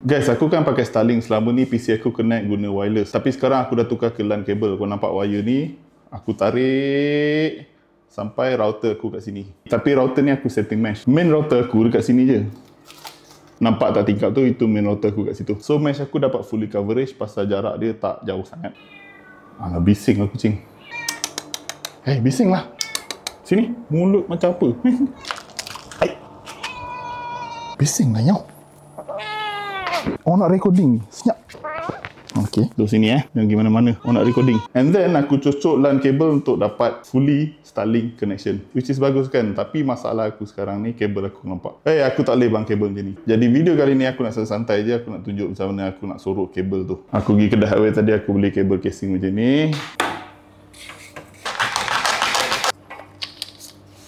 Guys, aku kan pakai Starlink. Selama ni PC aku connect guna wireless. Tapi sekarang aku dah tukar ke LAN kabel. Kau nampak wire ni? Aku tarik sampai router aku kat sini. Tapi router ni aku setting mesh. Main router aku dekat sini je. Nampak tak tingkap tu? Itu main router aku kat situ. So mesh aku dapat fully coverage pasal jarak dia tak jauh sangat. Bising lah kucing. Bising lah. Sini, mulut macam apa? Bising lah nyau. Orang nak recording ni. Senyap. Okay, duduk sini jangan pergi mana-mana. Orang nak recording. And then aku cocok LAN kabel untuk dapat fully Starlink connection, which is bagus kan. Tapi masalah aku sekarang ni, kabel aku nampak. Aku tak boleh bang kabel macam ni. Jadi video kali ni aku nak santai je. Aku nak tunjuk macam mana aku nak sorok kabel tu. Aku pergi kedai hardware tadi, aku beli kabel casing macam ni.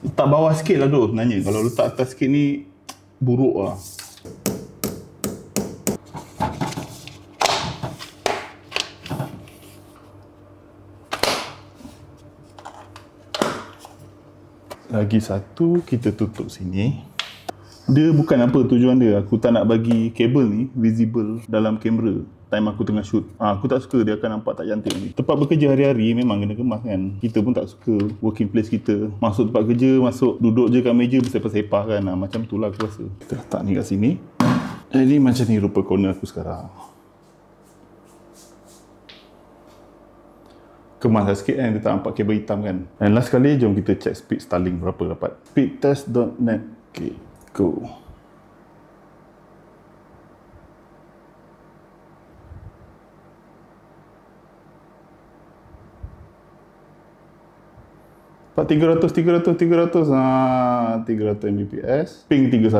Letak bawah sikit lah tu sebenarnya. Kalau letak atas sikit ni buruk lah. Lagi satu, kita tutup sini. Dia bukan apa tujuan dia. Aku tak nak bagi kabel ni visible dalam kamera time aku tengah shoot. Aku tak suka dia akan nampak tak cantik ni. Tempat bekerja hari-hari memang kena kemas kan. Kita pun tak suka working place kita. Masuk tempat kerja, duduk je kat meja bersepah-sepah kan. Macam tu lah aku rasa. Kita letak ni kat sini. Jadi macam ni rupa corner aku sekarang. Kemas sikit kan, dia tak nampak kabel hitam kan. And last kali, jom kita check speed Starlink berapa dapat. Speedtest.net. Okay, go. Dapat 300 Mbps. Ping 31.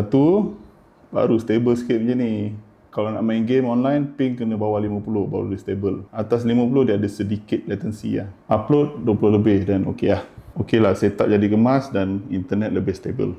Baru stable sikit macam ni. Kalau nak main game online, ping kena bawah 50 baru dia stable. Atas 50 dia ada sedikit latency lah. Upload 20 lebih dan okey lah. Okey lah, setup jadi kemas dan internet lebih stable.